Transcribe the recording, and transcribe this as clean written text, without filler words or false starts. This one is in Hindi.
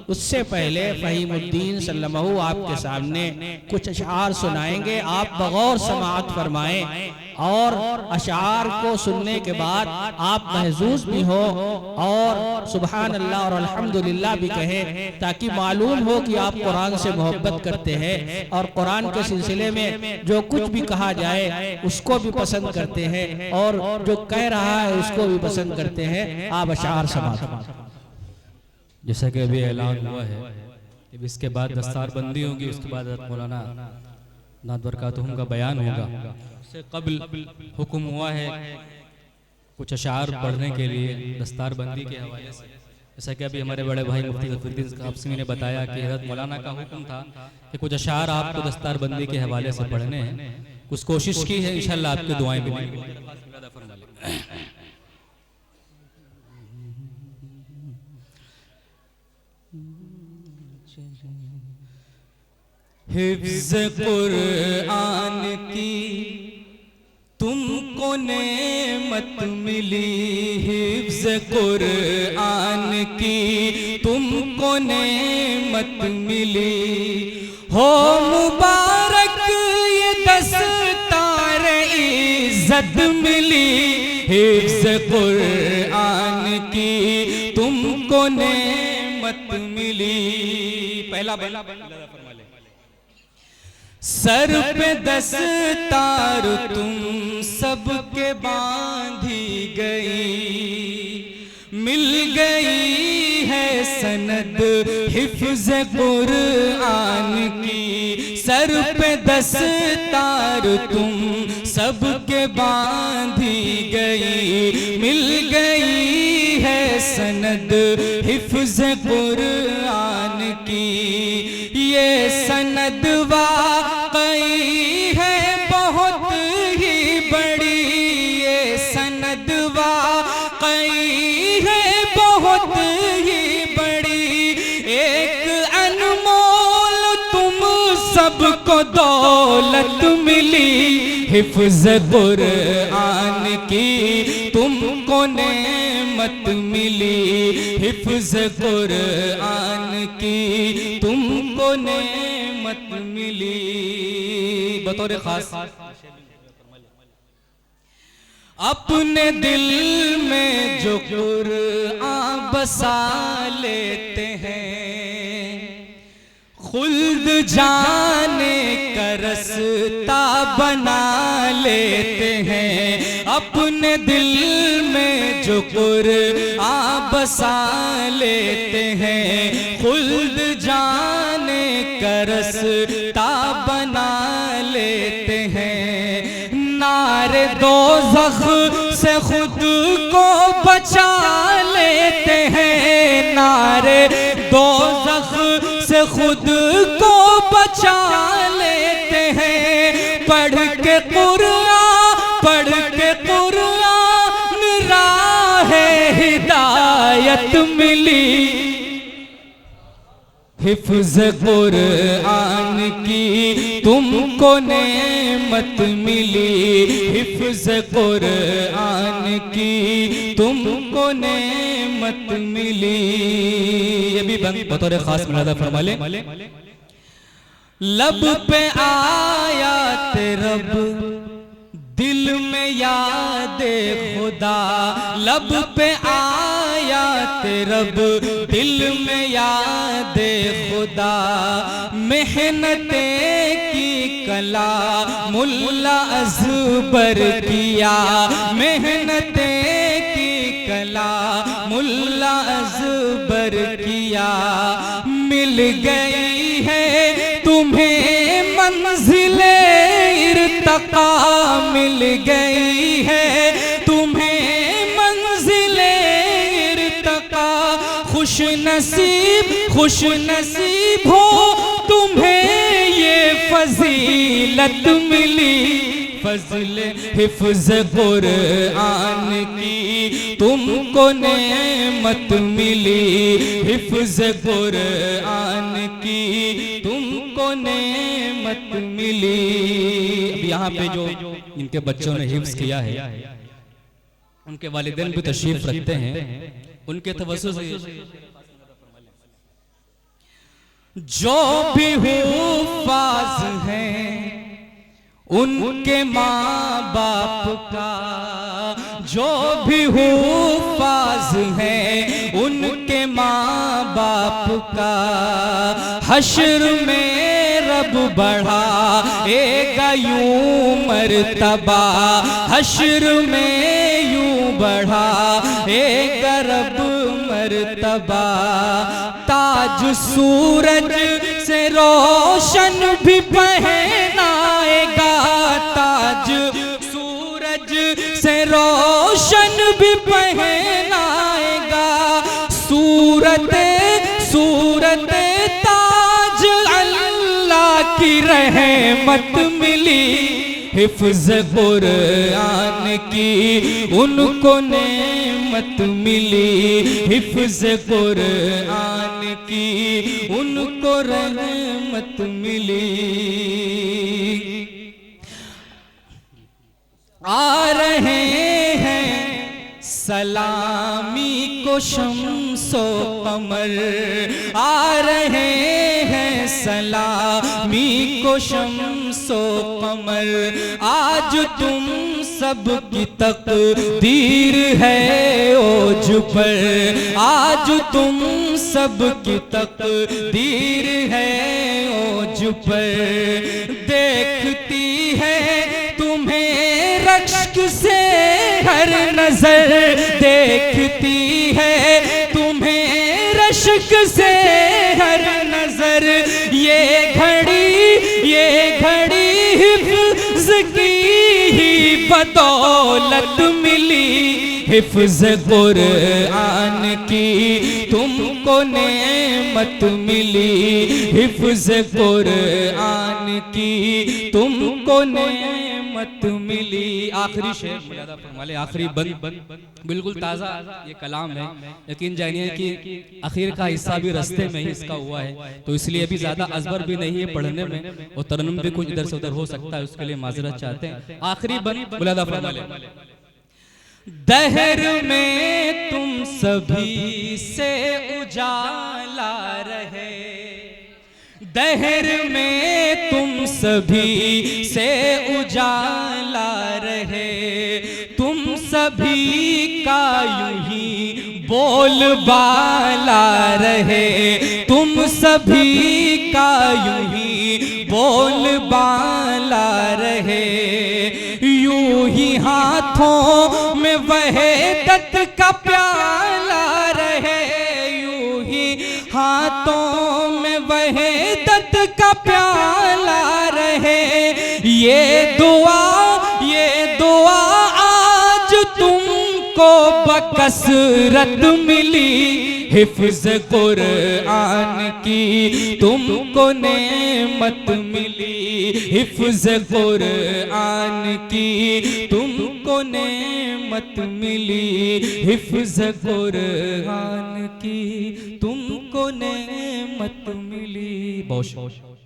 उससे पहले फहीमुद्दीन सल्लल्लाहु आपके सामने कुछ अशार सुनाएंगे। आप बगौर समाअत फरमाएं और अशार को सुनने के बाद आप महजूज भी हो और सुभान अल्लाह और अल्हम्दुलिल्लाह भी कहें, ताकि मालूम हो कि आप कुरान से मोहब्बत करते हैं और कुरान के सिलसिले में जो कुछ भी कहा जाए उसको भी पसंद करते हैं और जो कह रहा है उसको भी पसंद करते हैं। आप अशार समाअत। जैसा कि अभी ऐलान हुआ है, अब इसके बाद दस्तारबंदी होगी, उसके बाद मौलाना नात बरकातुहुम का बयान होगा। उससे कबल हुक्म हुआ है कुछ अशार पढ़ने के लिए दस्तारबंदी के हवाले से। जैसा कि अभी हमारे बड़े भाई मुफ्ती ज़फ़रुद्दीन कासमी ने बताया कि हज़रत मौलाना का हुक्म था कि कुछ अशार आपको दस्तारबंदी के हवाले से पढ़ने हैं। कुछ कोशिश की है, इंशाअल्लाह आपकी दुआएं मिलेंगी। हिफ्ज़ कुरान की तुमको नेमत मिली, हिफ्ज़ कुरान की तुमको नेमत मिली, हो मुबारक ये दस्तार इज़्ज़त मिली, हिफ्ज़ कुरान की तुमको नेमत मिली। पहला सर पे दस्तार तुम सबके बांधी गई, मिल गई है सनद हिफ्ज़ कुरान की। सर पे दस्तार तुम सबके बांधी गई, मिल गई है सनद हिफ्ज़ कुरान की। ये सनद वाक़ई है बहुत ही बड़ी, ये सनद वाक़ई है बहुत ही बड़ी, एक अनमोल तुम सबको दौलत मिली, हिफ्ज़ कुरान की तुमको नेमत मिली, हिफ्ज़ कुरान की तुमको नेमत मिली। बतौर खास अपने दिल में जो कुरान बसा लेते हैं, खुल्द जाने का रास्ता बना लेते हैं। अपने दिल में जो कुरान बसा लेते हैं, खुल्द जाने का रास्ता बना लेते हैं। नारे दोज़ख से खुद को बचा लेते हैं, नारे दोज़ख से खुद को बचा लेते हैं। पढ़ के कुरान, पढ़ के कुरान राहे हिदायत मिली, हिफ्ज़ कुरान की तुमको नेमत मिली, हिफ्ज़ कुरान की तुमको नेमत मिली। ये भी बतौर खास मुलादा फरमा ले। लब पे आयात रब, दिल में याद खुदा, लब पे आयात रब, दिल में याद खुदा। मेहनते की कला मुल्ला अज़बर किया, मेहनते की कला मुल्ला अज़बर किया। मिल गई है तुम्हें मंज़िले इर्तक़ा, मिल गई है तुम्हें मंज़िले इर्तक़ा। खुश नसीब हो तुम्हें ये फजीलत मिली, फज़ल हिफ्ज़ कुरान की तुमको नेमत मिली, हिफ्ज़ कुरान की तुमको नेमत मिली। अब यहाँ पे जो इनके बच्चों ने हिफ्ज़ किया है, उनके वालिदैन भी तशरीफ रखते हैं, उनके तवज्जुह से जो भी हुफ्फाज़ हैं उनके माँ बाप का, जो भी हुफ्फाज़ हैं उनके माँ बाप का, हश्र में रब बढ़ाएगा यूं मर्तबा, हश्र में यूं बढ़ाएगा रब मर्तबा। ताज सूरज से रोशन भी पहनाएगा, ताज सूरज से रोशन भी पहनाएगा, सूरत ताज अल्लाह की रहमत मिली, हिफ्ज़ कुरान की उनको नेमत मिली, हिफ्ज़ कुरान की उनको रहमत मिली। आ रहे हैं सलामी को शम्सो कमर, आ रहे हैं सलामी को शम्सो कमर, आज तुम सब की तकदीर है ओज पर, आज तुम सब की तकदीर है ओज पर। देखती है तुम्हें रश्क से हर नजर, देखती है तुम्हें रश्क से हर नजर, ये घड़ी हिफ्ज़ की ही बदौलत मिली, हिफ्ज़ कुरान की तुमको नेमत मिली, हिफ्ज़ कुरान की तुमको नेमत मिली। आखिरी शेर मुलादा फरमाले, आखिरी बंद बिल्कुल ताज़ा ये कलाम है, यकीन जानिए कि आखिर का हिस्सा भी रास्ते में ही इसका हुआ है, तो इसलिए अभी ज़्यादा अज़बर भी नहीं है पढ़ने में, और तरन्नुम भी कुछ इधर से उधर हो सकता है, उसके लिए माजरत चाहते हैं। आखिरी बंद मुलादा फरमाले। दहर में तुम सभी से उजाला रहे, दहर में तुम सभी से उजाला रहे, तुम सभी का यूं ही बोलबाला रहे, तुम सभी का यूं ही बोलबाला रहे, यूं ही हाथों में वहदत का प्याला रहे, यूं ही हाथों में वहदत का प्याला रहे। ये दुआ आज तुमको बकसरत मिली, हिफ्ज़ कुरान की तुमको नेमत मिली, हिफ्ज़ कुरान की तुमको नेमत मिली, हिफ्ज़ कुरान की तुमको नेमत मिली। बहुत